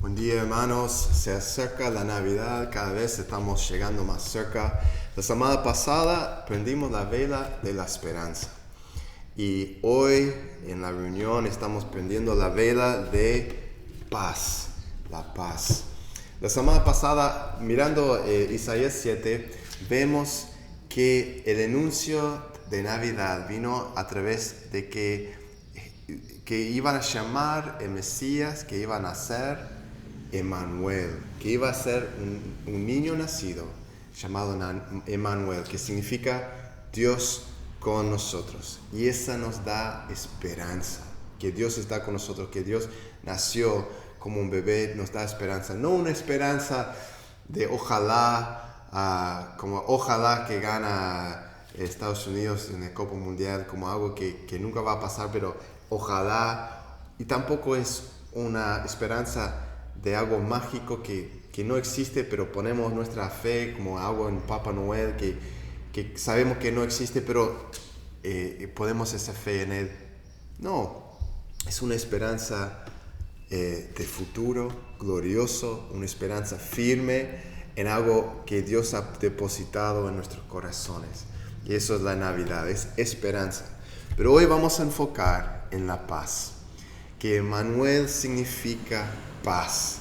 Buen día, hermanos. Se acerca la Navidad, cada vez estamos llegando más cerca. La semana pasada prendimos la vela de la esperanza y hoy en la reunión estamos prendiendo la vela de paz, la paz. La semana pasada, mirando Isaías 7, vemos que el anuncio de Navidad vino a través de que iban a llamar el Mesías, que iba a nacer Emmanuel, que iba a ser un niño nacido llamado Emmanuel, que significa Dios con nosotros. Y esa nos da esperanza, que Dios está con nosotros, que Dios nació como un bebé, nos da esperanza. No una esperanza de ojalá, como ojalá que gana Estados Unidos en la Copa Mundial, como algo que nunca va a pasar, pero ojalá. Y tampoco es una esperanza de algo mágico que no existe, pero ponemos nuestra fe como algo en Papá Noel, que sabemos que no existe, pero ponemos esa fe en Él. No, es una esperanza de futuro glorioso, una esperanza firme en algo que Dios ha depositado en nuestros corazones. Y eso es la Navidad, es esperanza. Pero hoy vamos a enfocar en la paz, que Emmanuel significa paz.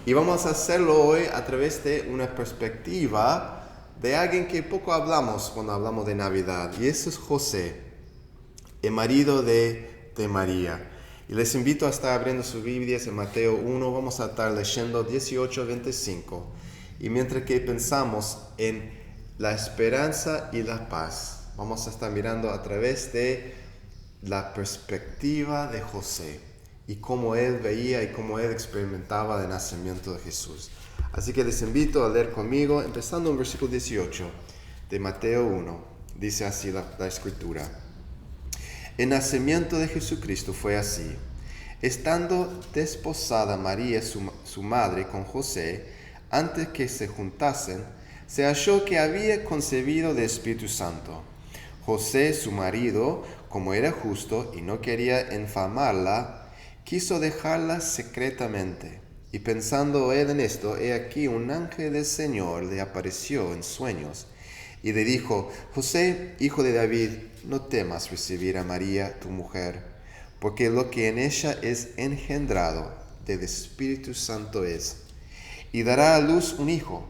Y vamos a hacerlo hoy a través de una perspectiva de alguien que poco hablamos cuando hablamos de Navidad. Y eso es José, el marido de María. Y les invito a estar abriendo sus Biblias en Mateo 1. Vamos a estar leyendo 18 a 25. Y mientras que pensamos en la esperanza y la paz, vamos a estar mirando a través de la perspectiva de José y cómo él veía y cómo él experimentaba el nacimiento de Jesús. Así que les invito a leer conmigo, empezando en versículo 18 de Mateo 1. Dice así la escritura. El nacimiento de Jesucristo fue así. Estando desposada María, su madre, con José, antes que se juntasen, se halló que había concebido del Espíritu Santo. José, su marido, como era justo y no quería infamarla, quiso dejarla secretamente. Y pensando él en esto, he aquí un ángel del Señor le apareció en sueños y le dijo: José, hijo de David, no temas recibir a María, tu mujer, porque lo que en ella es engendrado del Espíritu Santo es. Y dará a luz un hijo,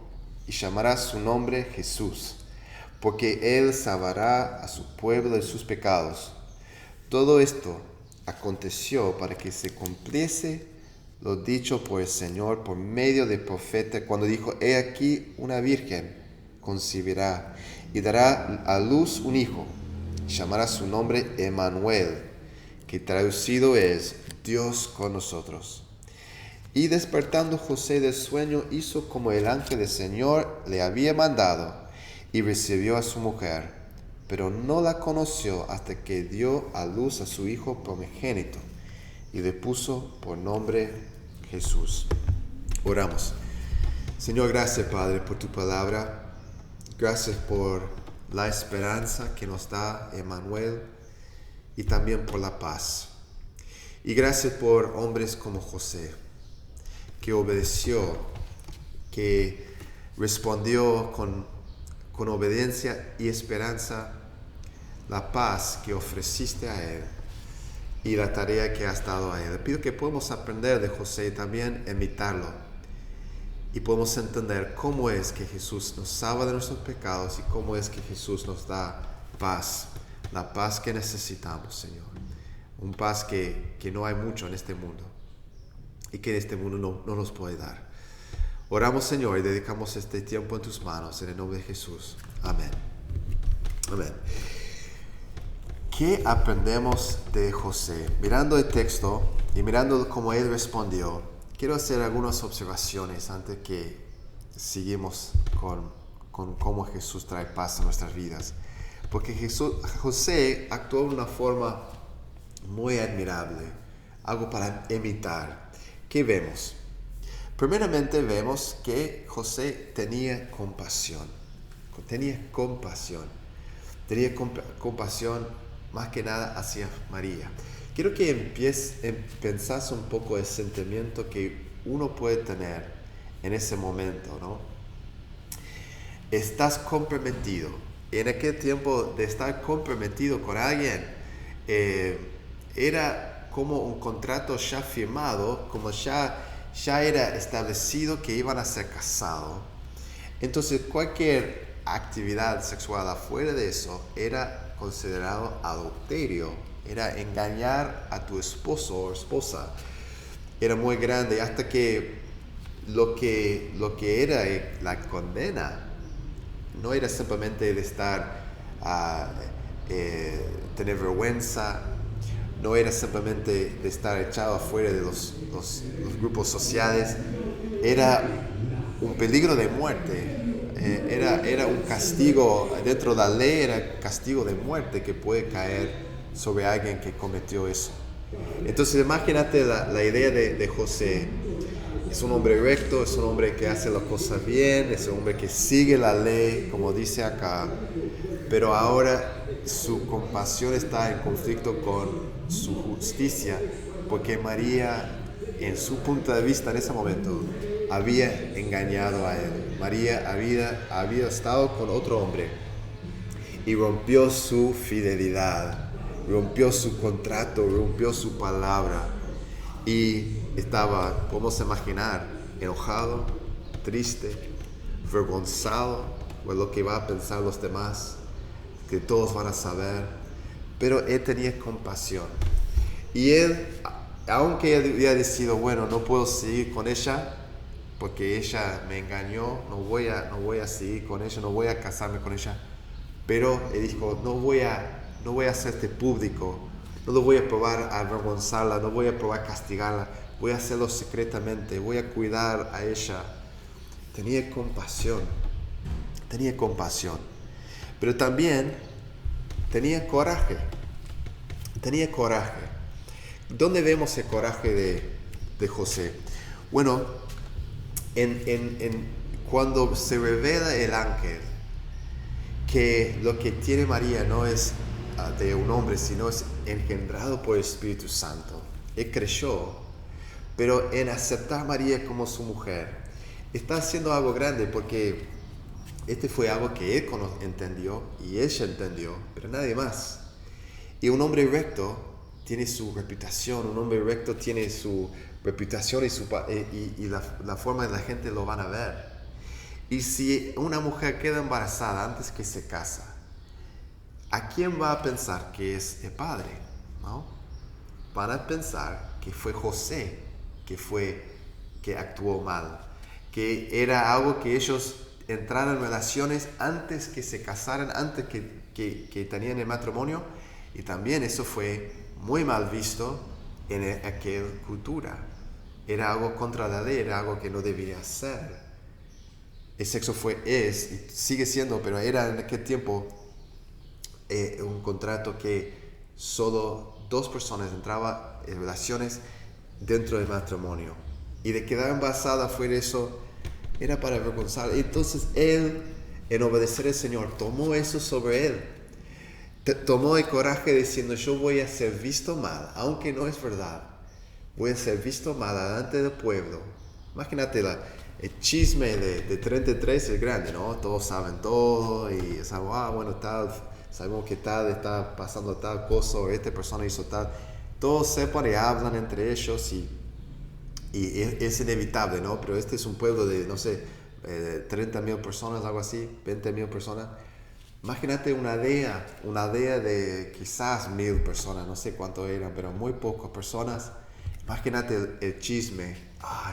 y llamará su nombre Jesús, porque él salvará a su pueblo de sus pecados. Todo esto aconteció para que se cumpliese lo dicho por el Señor por medio del profeta, cuando dijo: He aquí una virgen concebirá y dará a luz un hijo, y llamará su nombre Emmanuel, que traducido es Dios con nosotros. Y despertando José del sueño, hizo como el ángel del Señor le había mandado, y recibió a su mujer, pero no la conoció hasta que dio a luz a su hijo primogénito, y le puso por nombre Jesús. Oramos. Señor, gracias, Padre, por tu palabra. Gracias por la esperanza que nos da Emmanuel y también por la paz. Y gracias por hombres como José, que obedeció, que respondió con obediencia y esperanza la paz que ofreciste a él y la tarea que has dado a él. Pido que podamos aprender de José y también imitarlo, y podemos entender cómo es que Jesús nos salva de nuestros pecados y cómo es que Jesús nos da paz, la paz que necesitamos, Señor. Un paz que no hay mucho en este mundo y que este mundo no nos puede dar. Oramos, Señor, y dedicamos este tiempo en tus manos, en el nombre de Jesús. Amén. Amén. ¿Qué aprendemos de José? Mirando el texto y mirando cómo él respondió, quiero hacer algunas observaciones antes que seguimos con cómo Jesús trae paz a nuestras vidas. Porque José actuó de una forma muy admirable, algo para imitar. ¿Qué vemos? Primeramente vemos que José tenía compasión. Tenía compasión más que nada hacia María. Quiero que pensás un poco el sentimiento que uno puede tener en ese momento, ¿no? Estás comprometido. En aquel tiempo de estar comprometido con alguien, era como un contrato ya firmado, como ya era establecido que iban a ser casados. Entonces cualquier actividad sexual afuera de eso era considerado adulterio, era engañar a tu esposo o esposa. Era muy grande, hasta que lo que era la condena no era simplemente de estar, tener vergüenza, no era simplemente de estar echado afuera de los grupos sociales, era un peligro de muerte. Era un castigo, dentro de la ley era castigo de muerte que puede caer sobre alguien que cometió eso. Entonces imagínate la idea de José. Es un hombre recto, es un hombre que hace las cosas bien, es un hombre que sigue la ley, como dice acá, pero ahora su compasión está en conflicto con su justicia, porque María, en su punto de vista en ese momento, había engañado a él. María había estado con otro hombre y rompió su fidelidad, rompió su contrato, rompió su palabra. Y estaba, podemos imaginar, enojado, triste, avergonzado por lo que va a pensar los demás, que todos van a saber. Pero él tenía compasión. Y él, aunque él había decidido, bueno, no puedo seguir con ella, porque ella me engañó, no voy a seguir con ella, no voy a casarme con ella. Pero él dijo, no voy a hacerte público, no lo voy a probar a avergonzarla, no voy a probar a castigarla, voy a hacerlo secretamente, voy a cuidar a ella. Tenía compasión, pero también tenía coraje. ¿Dónde vemos el coraje de José? Bueno, cuando se revela el ángel, que lo que tiene María no es de un hombre, sino es engendrado por el Espíritu Santo. Él creyó, pero en aceptar a María como su mujer, está haciendo algo grande, porque este fue algo que él entendió y ella entendió, pero nadie más. Y un hombre recto tiene su reputación, y la forma en la gente lo van a ver. Y si una mujer queda embarazada antes que se casa, ¿a quién va a pensar que es el padre? ¿No? Van a pensar que fue José que actuó mal, que era algo que ellos entraran en relaciones antes que se casaran, antes que tenían el matrimonio, y también eso fue muy mal visto en aquella cultura. Era algo contra la ley, era algo que no debía ser. El sexo es y sigue siendo, pero era en aquel tiempo un contrato que solo 2 personas entraban en relaciones dentro del matrimonio. Y de quedar embarazada fuera eso, era para avergonzar. Entonces él, en obedecer al Señor, tomó eso sobre él. Tomó el coraje diciendo, yo voy a ser visto mal, aunque no es verdad. Voy a ser visto mal delante del pueblo. Imagínate el chisme de 33 es grande, ¿no? Todos saben todo y saben, bueno, sabemos que está pasando tal cosa, o esta persona hizo tal. Todos sepan y hablan entre ellos y es inevitable, ¿no? Pero este es un pueblo de, no sé, 30,000 personas, algo así, 20,000 personas. Imagínate una aldea de quizás 1,000 personas, no sé cuánto eran, pero muy pocas personas. Imagínate el chisme.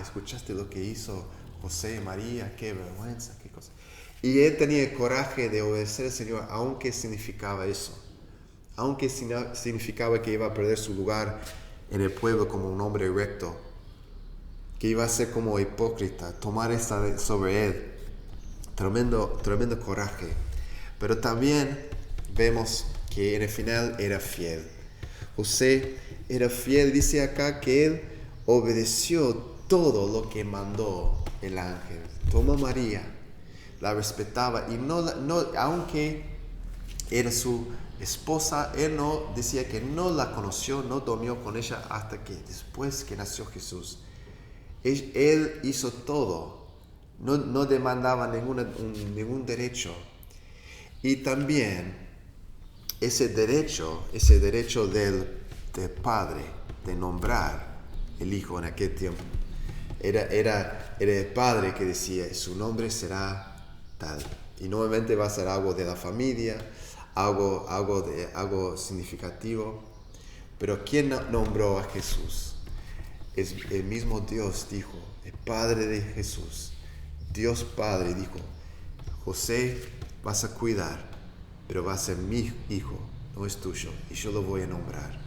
¿Escuchaste lo que hizo José y María? Qué vergüenza, qué cosa. Y él tenía el coraje de obedecer al Señor, aunque significaba eso. Aunque significaba que iba a perder su lugar en el pueblo como un hombre recto, que iba a ser como hipócrita, tomar esta sobre él. Tremendo coraje. Pero también vemos que en el final era fiel. José era fiel, dice acá que él obedeció todo lo que mandó el ángel. Tomó a María, la respetaba y aunque era su esposa, él no decía que no la conoció, no dormió con ella hasta que después que nació Jesús. Él hizo todo. No demandaba ningún derecho. Y también ese derecho del padre de nombrar el hijo en aquel tiempo. Era el padre que decía, su nombre será tal. Y normalmente va a ser algo de la familia, algo significativo. Pero ¿quién nombró a Jesús? Es el mismo Dios dijo, el Padre de Jesús. Dios Padre dijo, José, vas a cuidar, pero va a ser mi hijo, no es tuyo, y yo lo voy a nombrar.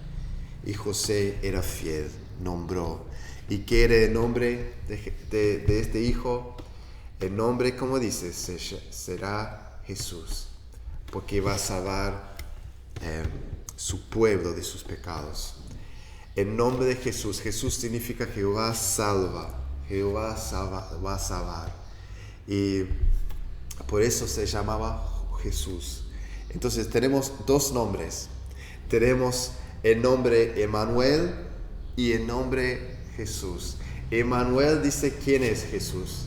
Y José era fiel, nombró. ¿Y qué era el nombre de este hijo? El nombre, como dice, será Jesús, porque va a salvar su pueblo de sus pecados. El nombre de Jesús significa Jehová salva, Jehová va a salvar. Y por eso se llamaba Jesús. Entonces tenemos dos nombres. Tenemos el nombre Emmanuel y el nombre Jesús. Emmanuel dice quién es Jesús,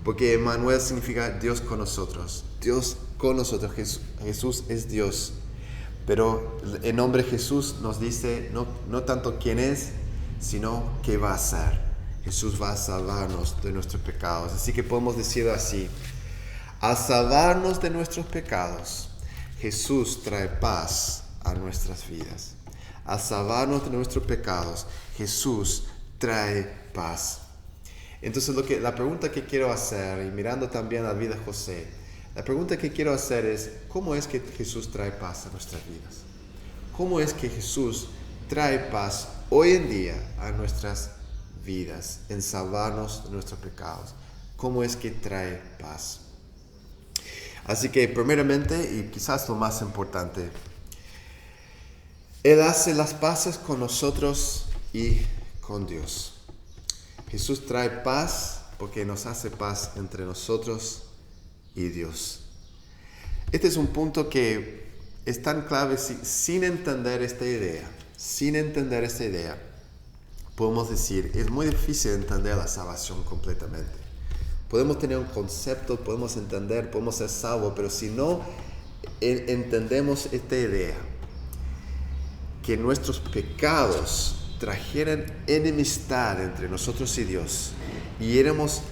porque Emmanuel significa Dios con nosotros. Dios con nosotros, Jesús es Dios. Pero el nombre Jesús nos dice no tanto quién es, sino qué va a hacer. Jesús va a salvarnos de nuestros pecados. Así que podemos decirlo así. Al salvarnos de nuestros pecados, Jesús trae paz a nuestras vidas. Al salvarnos de nuestros pecados, Jesús trae paz. Entonces la pregunta que quiero hacer, y mirando también la vida de José, la pregunta que quiero hacer es, ¿cómo es que Jesús trae paz a nuestras vidas? ¿Cómo es que Jesús trae paz hoy en día a nuestras vidas, en salvarnos de nuestros pecados? ¿Cómo es que trae paz? Así que primeramente, y quizás lo más importante, Él hace las paces con nosotros y con Dios. Jesús trae paz porque nos hace paz entre nosotros y Dios. Este es un punto que es tan clave. Sin entender esta idea, podemos decir, es muy difícil entender la salvación completamente. Podemos tener un concepto, podemos entender, podemos ser salvos, pero si no entendemos esta idea, que nuestros pecados trajeran enemistad entre nosotros y Dios, y éramos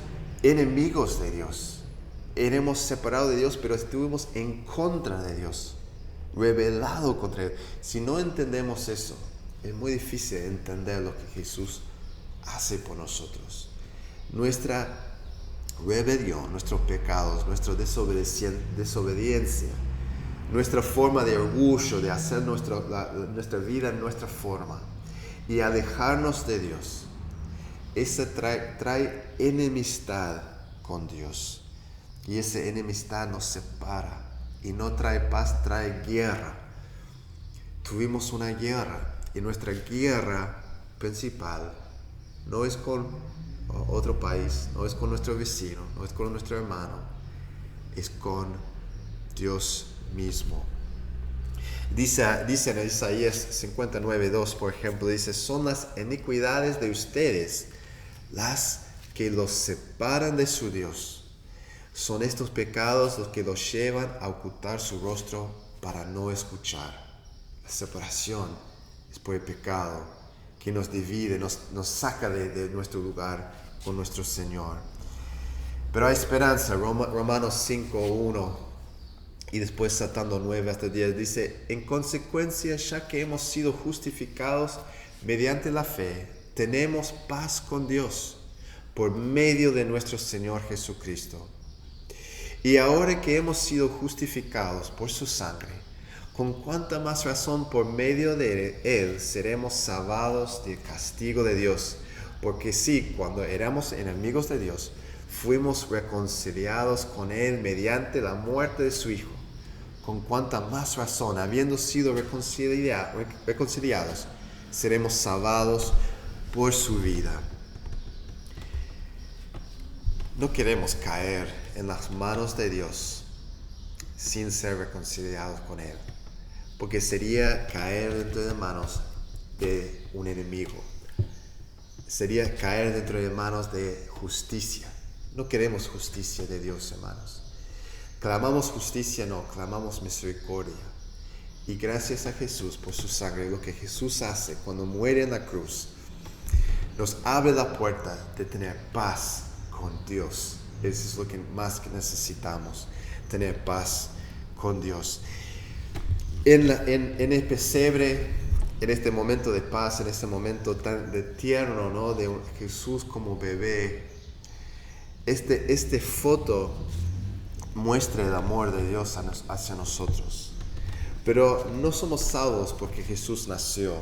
enemigos de Dios, éramos separados de Dios, pero estuvimos en contra de Dios, rebelado contra Dios. Si no entendemos eso, es muy difícil entender lo que Jesús hace por nosotros. Nuestra rebelión, nuestros pecados, nuestra desobediencia, nuestra forma de orgullo, de hacer nuestra vida en nuestra forma y alejarnos de Dios, esa trae enemistad con Dios. Y esa enemistad nos separa y no trae paz, trae guerra. Tuvimos una guerra y nuestra guerra principal no es con otro país, no es con nuestro vecino, no es con nuestro hermano, es con Dios mismo. Dice en Isaías 59:2, por ejemplo, dice, son las iniquidades de ustedes las que los separan de su Dios. Son estos pecados los que los llevan a ocultar su rostro para no escuchar. La separación es por el pecado que nos divide, nos saca de nuestro lugar con nuestro Señor. Pero hay esperanza. Romanos 5:1 y después saltando 9 hasta 10 dice, en consecuencia, ya que hemos sido justificados mediante la fe, tenemos paz con Dios por medio de nuestro Señor Jesucristo. Y ahora que hemos sido justificados por su sangre, con cuánta más razón por medio de Él seremos salvados del castigo de Dios. Porque sí, cuando éramos enemigos de Dios, fuimos reconciliados con Él mediante la muerte de su Hijo. Con cuánta más razón, habiendo sido reconciliados, seremos salvados por su vida. No queremos caer en las manos de Dios sin ser reconciliados con Él, porque sería caer dentro de manos de un enemigo. sería caer dentro de manos de justicia. No queremos justicia de Dios, hermanos. Clamamos justicia, no, clamamos misericordia. Y gracias a Jesús por su sangre, lo que Jesús hace cuando muere en la cruz, nos abre la puerta de tener paz con Dios. Eso es lo que más que necesitamos, tener paz con Dios. En el pesebre, en este momento de paz, en este momento tan de tierno, ¿no? De Jesús como bebé, este foto muestra el amor de Dios hacia nosotros. Pero no somos salvos porque Jesús nació.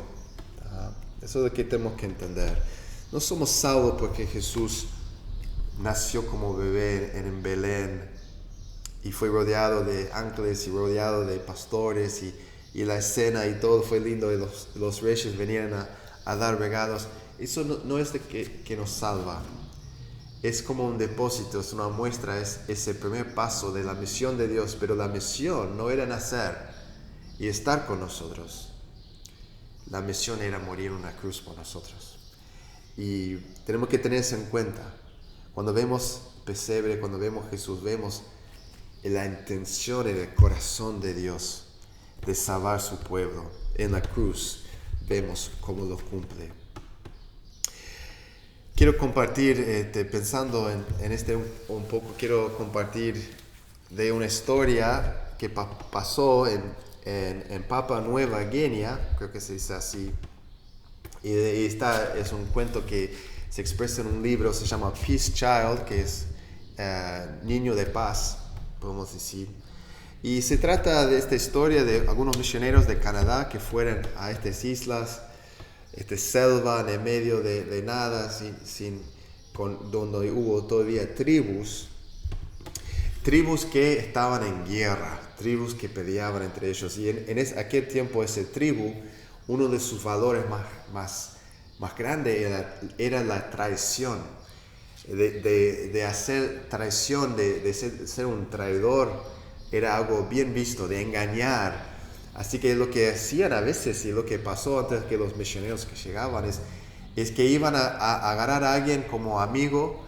Eso es lo que tenemos que entender. No somos salvos porque Jesús nació como bebé en Belén y fue rodeado de ángeles y rodeado de pastores y la escena y todo fue lindo y los reyes venían a dar regalos. Eso no es de que nos salva. Es como un depósito, es una muestra, es el primer paso de la misión de Dios, pero la misión no era nacer y estar con nosotros. La misión era morir en una cruz por nosotros. Y tenemos que tener eso en cuenta. Cuando vemos pesebre, cuando vemos Jesús, vemos la intención en el corazón de Dios de salvar su pueblo. En la cruz vemos cómo lo cumple. Quiero compartir, pensando en este un poco, quiero compartir de una historia que pasó en Papua Nueva Guinea, creo que se dice así, y es un cuento que se expresa en un libro, se llama Peace Child, que es Niño de Paz, podemos decir. Y se trata de esta historia de algunos misioneros de Canadá que fueron a estas islas, selva en el medio de nada, donde hubo todavía tribus que estaban en guerra, tribus que peleaban entre ellos. Y en aquel tiempo ese tribu, uno de sus valores más grandes era la traición, de hacer traición, de ser un traidor, era algo bien visto, de engañar. Así que lo que hacían a veces, y lo que pasó antes que los misioneros que llegaban, es que iban a agarrar a alguien como amigo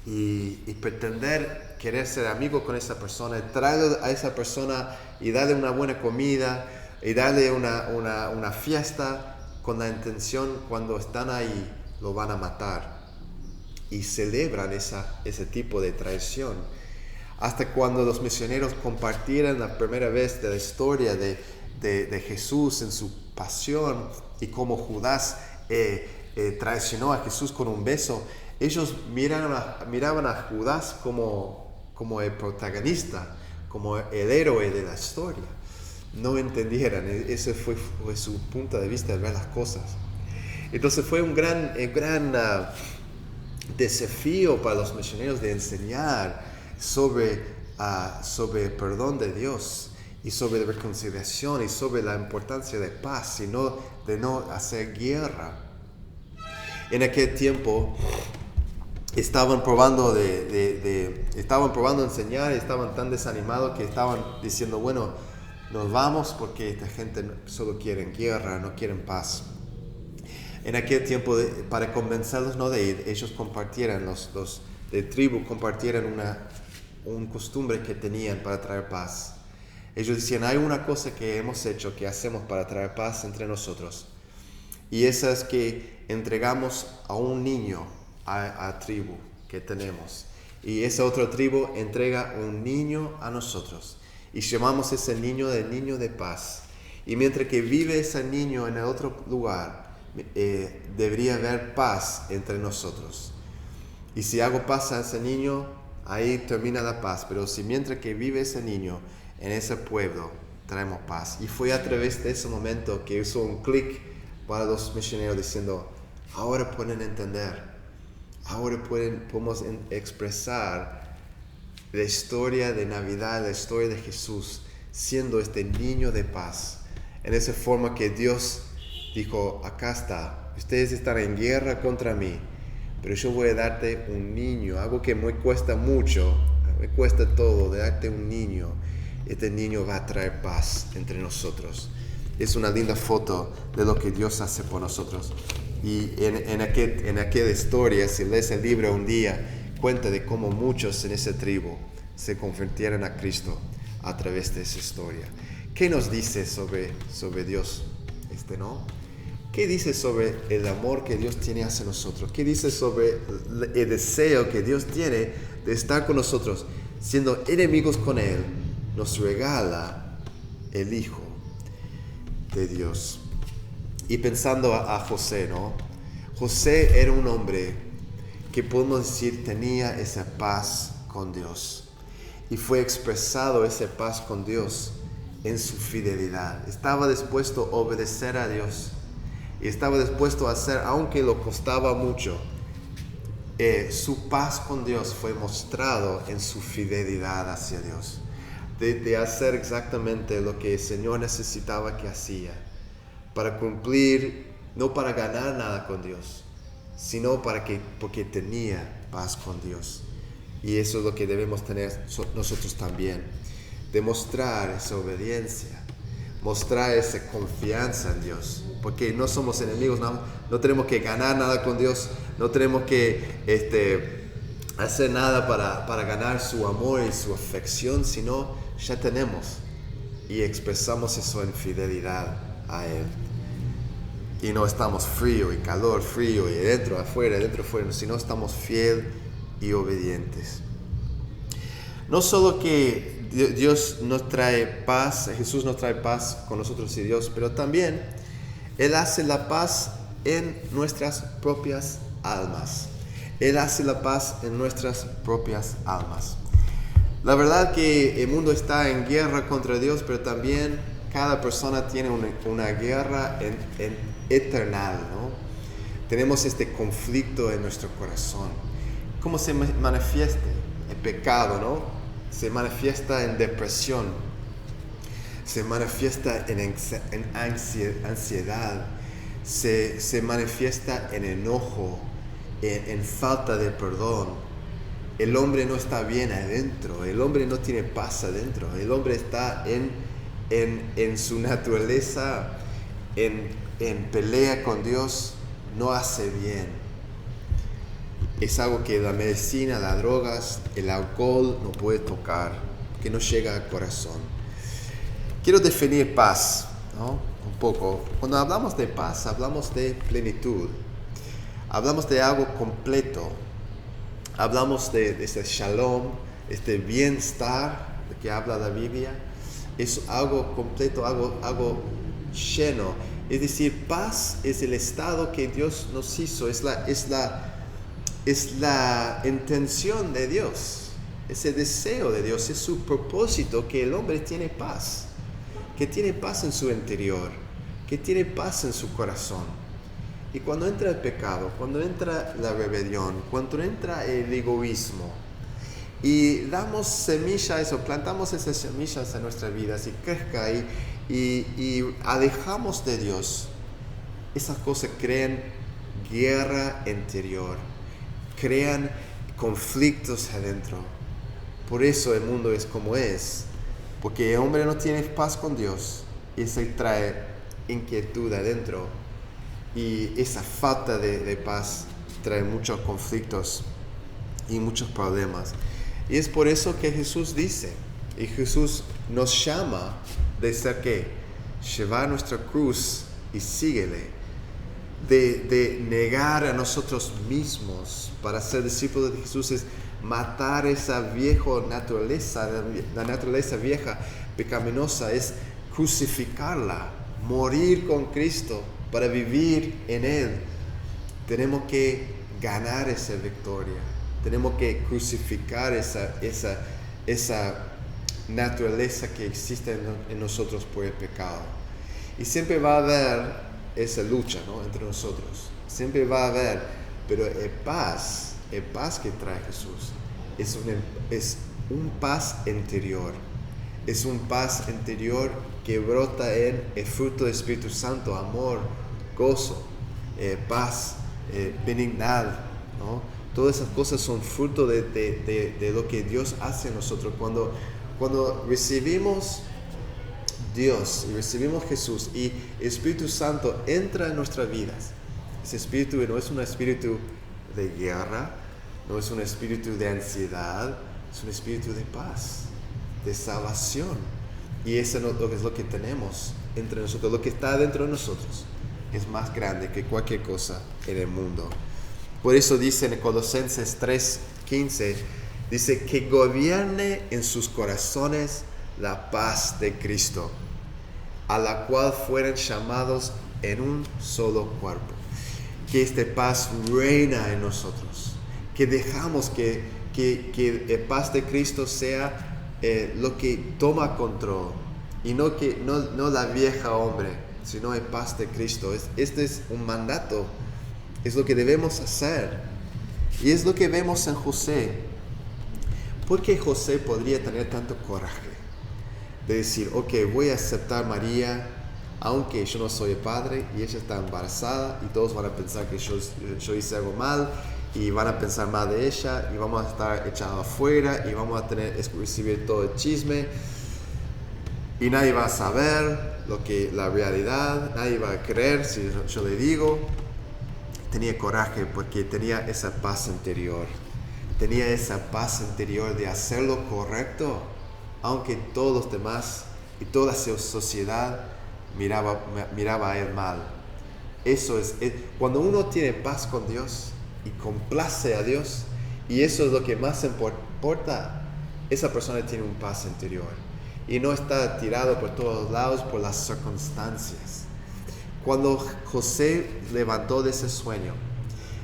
y pretender querer ser amigo con esa persona, traerlo a esa persona y darle una buena comida y darle una fiesta con la intención, cuando están ahí, lo van a matar. Y celebran ese tipo de traición. Hasta cuando los misioneros compartieron la primera vez de la historia de Jesús en su pasión y cómo Judas traicionó a Jesús con un beso, ellos miraban a Judas como el protagonista, como el héroe de la historia. No entendieran, ese fue su punto de vista de ver las cosas. Entonces fue un gran desafío para los misioneros de enseñar sobre el perdón de Dios y sobre la reconciliación y sobre la importancia de paz y de no hacer guerra. En aquel tiempo estaban probando enseñar y estaban tan desanimados que estaban diciendo, bueno, nos vamos porque esta gente solo quiere guerra, no quieren paz. En aquel tiempo, para convencerlos no de ir, ellos compartieran, los de tribu compartieran una costumbre que tenían para traer paz. Ellos decían, hay una cosa que hemos hecho, que hacemos para traer paz entre nosotros. Y esa es que entregamos a un niño a tribu que tenemos. Y esa otra tribu entrega un niño a nosotros. Y llamamos ese niño de paz. Y mientras que vive ese niño en el otro lugar, debería haber paz entre nosotros. Y si algo pasa a ese niño, ahí termina la paz. Pero si mientras que vive ese niño en ese pueblo, traemos paz. Y fue a través de ese momento que hizo un clic para los misioneros diciendo, ahora pueden entender, ahora podemos expresar la historia de Navidad, la historia de Jesús, siendo este niño de paz. En esa forma que Dios dijo, acá está, ustedes están en guerra contra mí, pero yo voy a darte un niño, algo que me cuesta mucho, me cuesta todo, de darte un niño. Este niño va a traer paz entre nosotros. Es una linda foto de lo que Dios hace por nosotros. Y en aquella historia, si lees el libro un día, cuenta de cómo muchos en esa tribu se convirtieron a Cristo a través de esa historia. ¿Qué nos dice sobre Dios? ¿No? ¿Qué dice sobre el amor que Dios tiene hacia nosotros? ¿Qué dice sobre el deseo que Dios tiene de estar con nosotros? Siendo enemigos con Él, nos regala el Hijo de Dios. Y pensando a José, ¿no? José era un hombre que podemos decir tenía esa paz con Dios. Y fue expresado esa paz con Dios en su fidelidad. Estaba dispuesto a obedecer a Dios. Y estaba dispuesto a hacer, aunque lo costaba mucho. Su paz con Dios fue mostrado en su fidelidad hacia Dios. De hacer exactamente lo que el Señor necesitaba que hacía. Para cumplir, no para ganar nada con Dios, sino porque tenía paz con Dios. Y eso es lo que debemos tener nosotros también. Demostrar esa obediencia, mostrar esa confianza en Dios. Porque no somos enemigos, no tenemos que ganar nada con Dios, no tenemos que hacer nada para ganar su amor y su afección, sino ya tenemos y expresamos eso en fidelidad a Él. Y no estamos frío y calor, frío y dentro, afuera, sino estamos fieles y obedientes. No solo que Dios nos trae paz, Jesús nos trae paz con nosotros y Dios, pero también Él hace la paz en nuestras propias almas. Él hace la paz en nuestras propias almas. La verdad que el mundo está en guerra contra Dios, pero también cada persona tiene una guerra eternal, ¿no? Tenemos este conflicto en nuestro corazón. ¿Cómo se manifiesta? El pecado, ¿no? Se manifiesta en depresión, se manifiesta en ansiedad, se manifiesta en enojo, en falta de perdón. El hombre no está bien adentro, el hombre no tiene paz adentro, el hombre está en su naturaleza, en pelea con Dios, no hace bien. Es algo que la medicina, las drogas, el alcohol no puede tocar, que no llega al corazón. Quiero definir paz, ¿no? Un poco. Cuando hablamos de paz, hablamos de plenitud, hablamos de algo completo, hablamos de ese shalom, este bienestar de que habla la Biblia. Es algo completo, algo lleno. Es decir, paz es el estado que Dios nos hizo, es la intención de Dios, es el deseo de Dios, es su propósito, que el hombre tiene paz, que tiene paz en su interior, que tiene paz en su corazón. Y cuando entra el pecado, cuando entra la rebelión, cuando entra el egoísmo, y damos semillas o plantamos esas semillas en nuestras vidas y crezca y alejamos de Dios, esas cosas crean guerra interior, crean conflictos adentro. Por eso el mundo es como es, porque el hombre no tiene paz con Dios y se trae inquietud adentro, y esa falta de paz trae muchos conflictos y muchos problemas. Y es por eso que Jesús dice, y Jesús nos llama de ser que llevar nuestra cruz y síguele, de negar a nosotros mismos. Para ser discípulos de Jesús es matar esa vieja naturaleza, la naturaleza vieja pecaminosa, es crucificarla, morir con Cristo para vivir en Él. Tenemos que ganar esa victoria, tenemos que crucificar esa naturaleza que existe en nosotros por el pecado. Y siempre va a haber esa lucha, ¿no?, entre nosotros. Siempre va a haber, pero el paz que trae Jesús es un paz interior. Es un paz interior que brota en el fruto del Espíritu Santo: amor, gozo, paz, benignidad, ¿no? Todas esas cosas son fruto de lo que Dios hace en nosotros. Cuando recibimos Dios y recibimos Jesús y el Espíritu Santo entra en nuestras vidas, ese espíritu no es un espíritu de guerra, no es un espíritu de ansiedad, es un espíritu de paz, de salvación. Y eso es lo que tenemos entre nosotros, lo que está dentro de nosotros es más grande que cualquier cosa en el mundo. Por eso dice en Colosenses 3:15, dice que gobierne en sus corazones la paz de Cristo, a la cual fueron llamados en un solo cuerpo. Que esta paz reina en nosotros, que dejamos que la paz de Cristo sea lo que toma control, y no la vieja hombre, sino la paz de Cristo. Este es un mandato, es lo que debemos hacer, y es lo que vemos en José. ¿Por qué José podría tener tanto coraje de decir, ok, voy a aceptar a María, aunque yo no soy el padre, y ella está embarazada, y todos van a pensar que yo hice algo mal, y van a pensar mal de ella, y vamos a estar echados afuera, y vamos a recibir todo el chisme, y nadie va a saber la realidad, nadie va a creer si yo le digo. Tenía coraje porque tenía esa paz interior, tenía esa paz interior de hacer lo correcto, aunque todos los demás y toda la sociedad miraba a él mal. Eso es cuando uno tiene paz con Dios y complace a Dios, y eso es lo que más importa. Esa persona tiene una paz interior y no está tirado por todos lados por las circunstancias. Cuando José levantó de ese sueño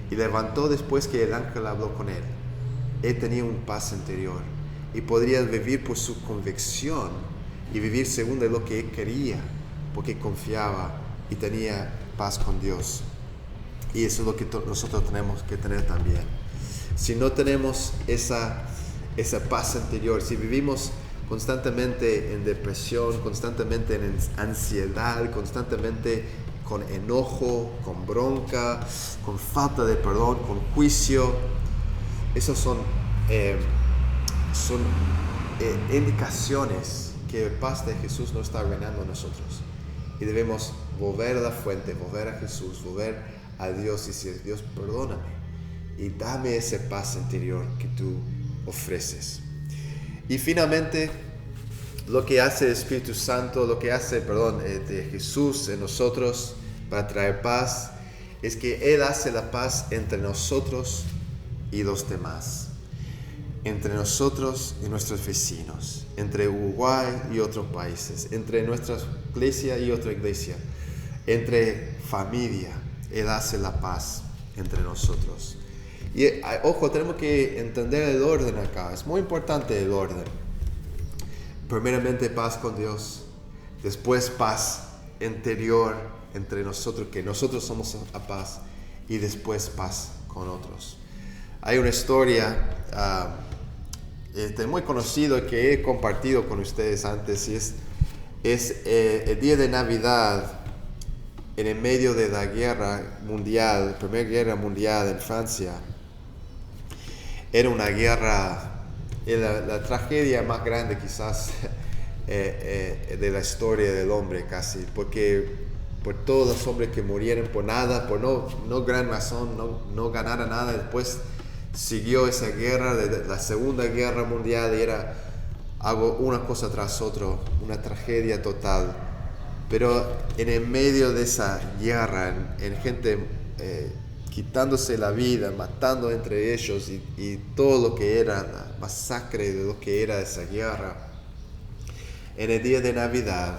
y levantó después que el ángel habló con él tenía una paz interior y podría vivir por su convicción y vivir según de lo que él quería, porque confiaba y tenía paz con Dios. Y eso es lo que nosotros tenemos que tener también. Si no tenemos esa paz interior, si vivimos constantemente en depresión, constantemente en ansiedad, constantemente con enojo, con bronca, con falta de perdón, con juicio, esos son indicaciones que la paz de Jesús no está reinando en nosotros. Y debemos volver a la fuente, volver a Jesús, volver a Dios y decir, Dios, perdóname y dame esa paz interior que tú ofreces. Y finalmente, lo que hace el Espíritu Santo, lo que hace, de Jesús en nosotros para traer paz, es que Él hace la paz entre nosotros y los demás, entre nosotros y nuestros vecinos, entre Uruguay y otros países, entre nuestra iglesia y otra iglesia, entre familia. Él hace la paz entre nosotros. Y ojo, tenemos que entender el orden acá. Es muy importante el orden. Primeramente paz con Dios, después paz interior entre nosotros, que nosotros somos a paz, y después paz con otros. Hay una historia muy conocida que he compartido con ustedes antes, y es el día de Navidad en el medio de la guerra mundial, Primera Guerra Mundial en Francia. Era una guerra, la tragedia más grande quizás de la historia del hombre casi, porque por todos los hombres que murieron por nada, por no gran razón, no ganaron nada. Después siguió esa guerra, de la Segunda Guerra Mundial, y era una cosa tras otra, una tragedia total. Pero en el medio de esa guerra, en gente quitándose la vida, matando entre ellos, y todo lo que era la masacre de lo que era esa guerra, en el día de Navidad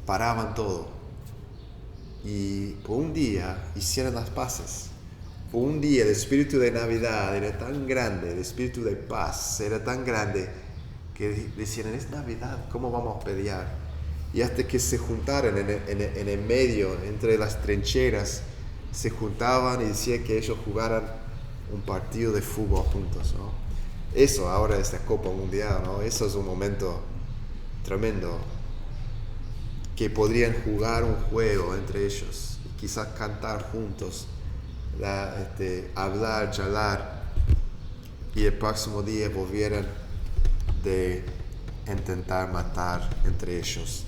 paraban todo y por un día hicieron las paces. Por un día el espíritu de Navidad era tan grande, el espíritu de paz era tan grande, que decían, es Navidad, ¿cómo vamos a pelear? Y hasta que se juntaron en el medio, entre las trincheras, se juntaban y decían que ellos jugaran un partido de fútbol juntos, ¿no? Eso ahora es la Copa Mundial, ¿no? Eso es un momento tremendo, que podrían jugar un juego entre ellos, quizás cantar juntos, hablar, charlar, y el próximo día volvieran de intentar matar entre ellos.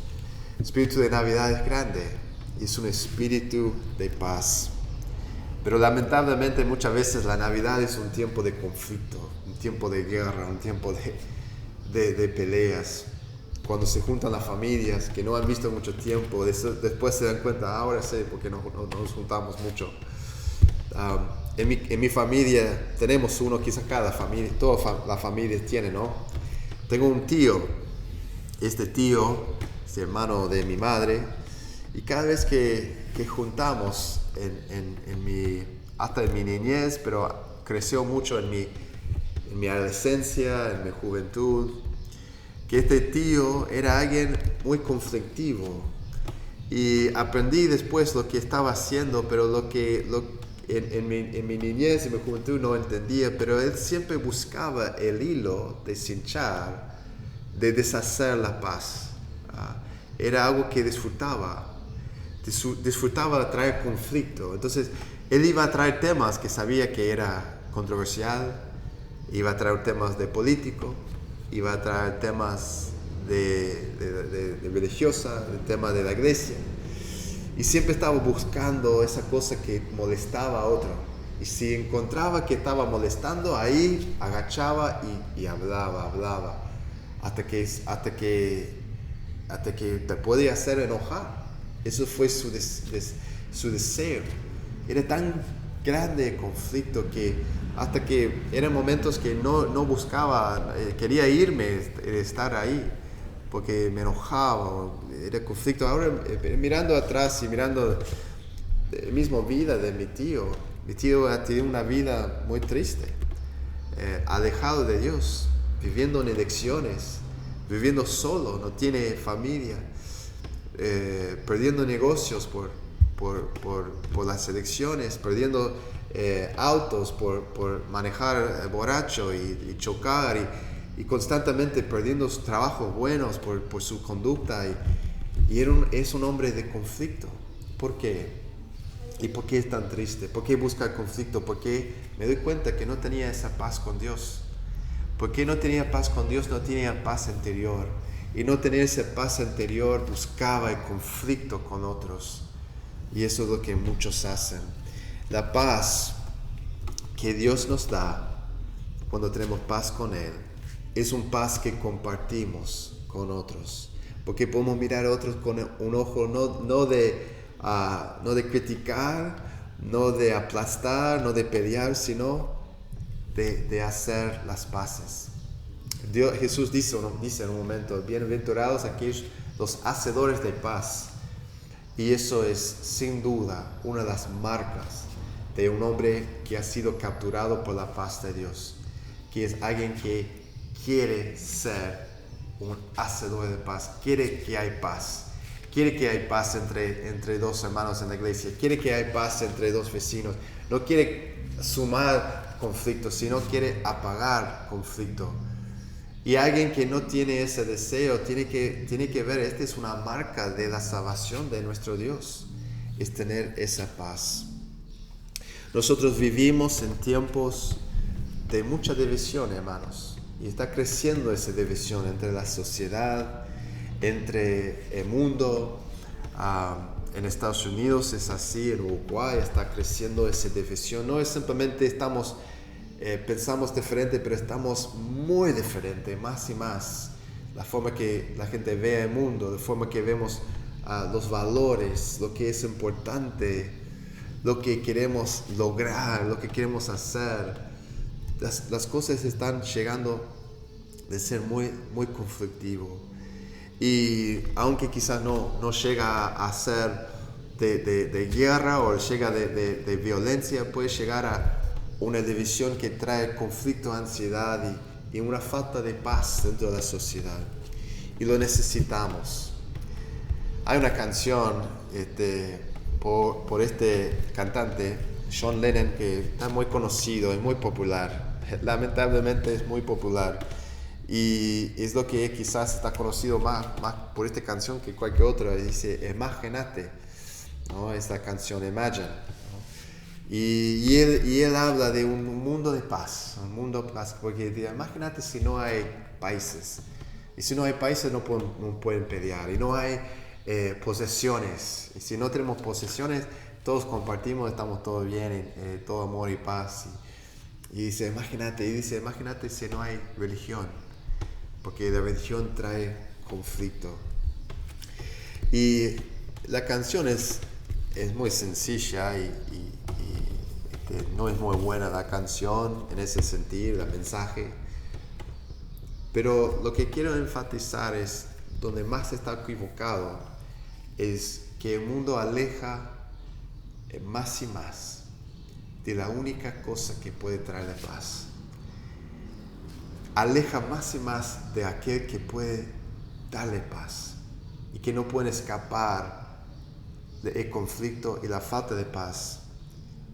El espíritu de Navidad es grande, es un espíritu de paz. Pero lamentablemente muchas veces la Navidad es un tiempo de conflicto, un tiempo de guerra, un tiempo de peleas. Cuando se juntan las familias que no han visto mucho tiempo, después se dan cuenta, ahora sé por qué no nos juntamos mucho. En mi familia tenemos uno, quizás cada familia, todas las familias tienen, ¿no? Tengo un tío, este hermano de mi madre, y cada vez que juntamos hasta en mi niñez, pero creció mucho en mi adolescencia, en mi juventud, que este tío era alguien muy conflictivo. Y aprendí después lo que estaba haciendo, pero en mi niñez y mi juventud no entendía, pero él siempre buscaba el hilo de cinchar, de deshacer la paz. Era algo que disfrutaba de traer conflicto. Entonces, él iba a traer temas que sabía que era controversial, iba a traer temas de político, iba a traer temas de religiosa, el tema de la iglesia. Y siempre estaba buscando esa cosa que molestaba a otro. Y si encontraba que estaba molestando, ahí agachaba y hablaba. Hasta que te podía hacer enojar. Eso fue su deseo. Era tan grande el conflicto que hasta que eran momentos que no buscaba, quería irme, estar ahí, porque me enojaba, era conflicto. Ahora, mirando atrás y mirando la misma vida de mi tío ha tenido una vida muy triste, alejado de Dios, viviendo en elecciones, viviendo solo, no tiene familia, perdiendo negocios por las elecciones, perdiendo autos por manejar borracho y chocar y constantemente perdiendo trabajos buenos por su conducta y es un hombre de conflicto. ¿Por qué? ¿Y por qué es tan triste? ¿Por qué busca conflicto? Porque me doy cuenta que no tenía esa paz con Dios. Porque no tenía paz con Dios, no tenía paz interior. Y no tener esa paz interior buscaba el conflicto con otros. Y eso es lo que muchos hacen. La paz que Dios nos da cuando tenemos paz con Él es un paz que compartimos con otros. Porque podemos mirar a otros con un ojo no de criticar, no de aplastar, no de pelear, sino de hacer las paces. Jesús dice en un momento, bienaventurados aquellos los hacedores de paz. Y eso es sin duda una de las marcas de un hombre que ha sido capturado por la paz de Dios, que es alguien que quiere ser un hacedor de paz, quiere que hay paz, quiere que hay paz entre dos hermanos en la iglesia, quiere que hay paz entre dos vecinos, no quiere sumar conflicto, sino quiere apagar conflicto. Y alguien que no tiene ese deseo tiene que ver, esta es una marca de la salvación de nuestro Dios, es tener esa paz. Nosotros vivimos en tiempos de mucha división, hermanos, y está creciendo esa división entre la sociedad, entre el mundo. En Estados Unidos es así, en Uruguay está creciendo esa división. No es simplemente pensamos diferente, pero estamos muy diferentes, más y más. La forma que la gente ve el mundo, la forma que vemos los valores, lo que es importante, lo que queremos lograr, lo que queremos hacer. Las cosas están llegando de ser muy, muy conflictivo. Y aunque quizás no llega a ser de guerra o llega de violencia, puede llegar a una división que trae conflicto, ansiedad y una falta de paz dentro de la sociedad. Y lo necesitamos. Hay una canción por este cantante, John Lennon, que está muy conocido y muy popular. Lamentablemente es muy popular. Y es lo que quizás está conocido más por esta canción que cualquier otra. Dice, imagínate, ¿no? Esta canción, Imagine, ¿no? Y él habla de un mundo de paz, porque dice, imagínate si no hay países. Y si no hay países no pueden pelear. Y no hay posesiones. Y si no tenemos posesiones, todos compartimos, estamos todos bien, todo amor y paz. Y dice, imagínate si no hay religión, porque la religión trae conflicto. Y la canción es muy sencilla y no es muy buena la canción en ese sentido, el mensaje. Pero lo que quiero enfatizar es, donde más está equivocado, es que el mundo aleja más y más de la única cosa que puede traerle paz. Aleja más y más de aquel que puede darle paz y que no puede escapar del conflicto y la falta de paz,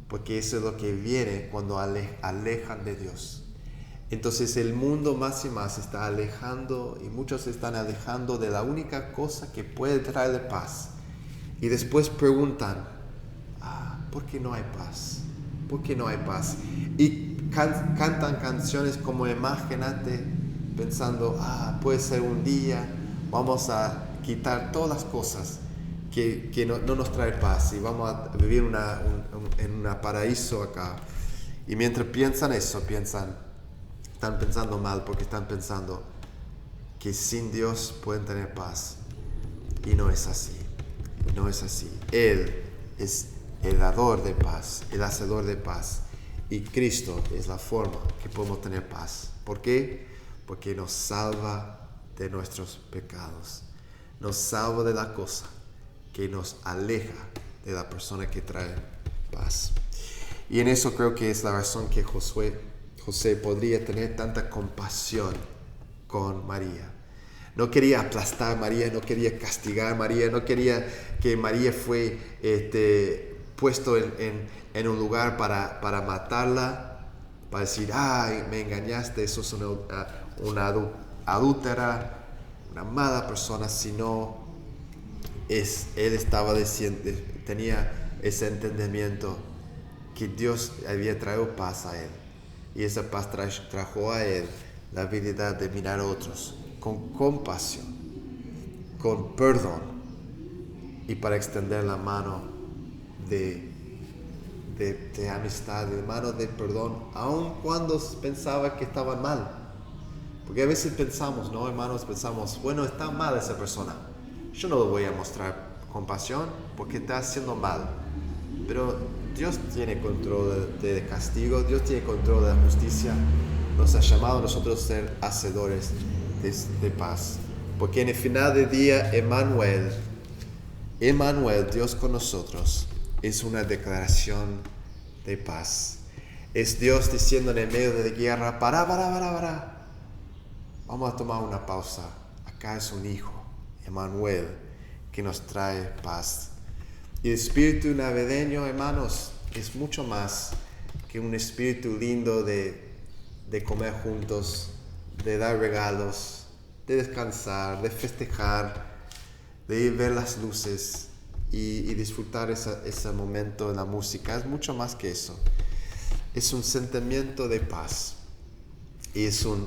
porque eso es lo que viene cuando alejan de Dios. Entonces el mundo más y más está alejando, y muchos se están alejando de la única cosa que puede traerle paz. Y después preguntan, ¿por qué no hay paz? ¿Por qué no hay paz? Y cantan canciones como imagínate, pensando, puede ser un día, vamos a quitar todas las cosas que no nos trae paz y vamos a vivir en un paraíso acá. Y mientras piensan eso, están pensando mal, porque están pensando que sin Dios pueden tener paz. Y no es así. No es así. Él es el dador de paz, el hacedor de paz. Y Cristo es la forma que podemos tener paz. ¿Por qué? Porque nos salva de nuestros pecados. Nos salva de la cosa que nos aleja de la persona que trae paz. Y en eso creo que es la razón que José podría tener tanta compasión con María. No quería aplastar a María, no quería castigar a María, no quería que María fue puesto en un lugar para matarla, para decir, me engañaste, sos una adúltera, una mala persona, sino él estaba diciendo, tenía ese entendimiento que Dios había traído paz a él. Y esa paz trajo a él la habilidad de mirar a otros con compasión, con perdón, y para extender la mano de amistad, de mano de perdón, aun cuando pensaba que estaban mal. Porque a veces pensamos, ¿no, hermanos? Pensamos, bueno, está mal esa persona, yo no le voy a mostrar compasión porque está haciendo mal. Pero Dios tiene control del castigo, Dios tiene control de la justicia. Nos ha llamado a nosotros a ser hacedores de paz. Porque en el final del día, Emmanuel, Dios con nosotros, es una declaración de paz. Es Dios diciendo en el medio de la guerra, para. Vamos a tomar una pausa. Acá es un hijo, Emmanuel, que nos trae paz. Y el espíritu navideño, hermanos, es mucho más que un espíritu lindo de comer juntos, de dar regalos, de descansar, de festejar, de ver las luces y disfrutar ese momento de la música. Es mucho más que eso. Es un sentimiento de paz y es una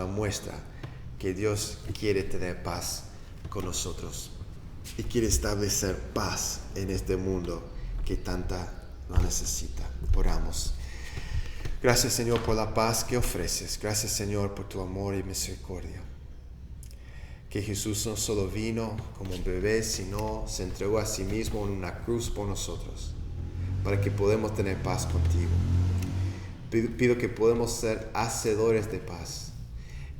muestra que Dios quiere tener paz con nosotros y quiere establecer paz en este mundo que tanta lo necesita. Oramos. Gracias, Señor, por la paz que ofreces. Gracias, Señor, por tu amor y misericordia. Que Jesús no solo vino como un bebé, sino se entregó a sí mismo en una cruz por nosotros, para que podamos tener paz contigo. Pido que podamos ser hacedores de paz.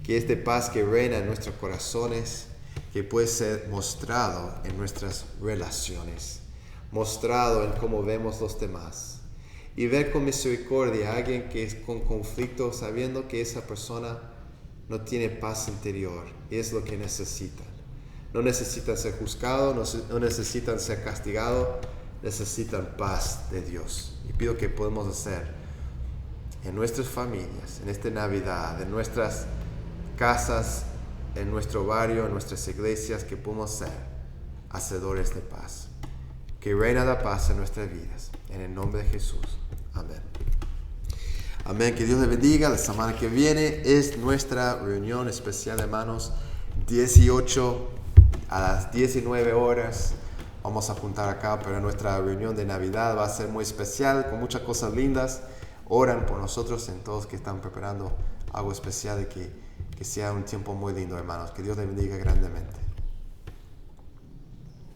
Que esta paz que reina en nuestros corazones, que puede ser mostrado en nuestras relaciones, mostrado en cómo vemos los demás. Y ver con misericordia a alguien que es con conflicto, sabiendo que esa persona no tiene paz interior, y es lo que necesitan. No necesitan ser juzgados, no necesitan ser castigados, necesitan paz de Dios. Y pido que podamos hacer en nuestras familias, en esta Navidad, en nuestras casas, en nuestro barrio, en nuestras iglesias, que podamos ser hacedores de paz. Que reina la paz en nuestras vidas. En el nombre de Jesús. Amén. Amén. Que Dios le bendiga. La semana que viene es nuestra reunión especial, hermanos. 18 a las 19 horas. vamos a juntar acá, pero nuestra reunión de Navidad va a ser muy especial, con muchas cosas lindas. Oran por nosotros, en todos que están preparando algo especial y que sea un tiempo muy lindo, hermanos. Que Dios les bendiga grandemente.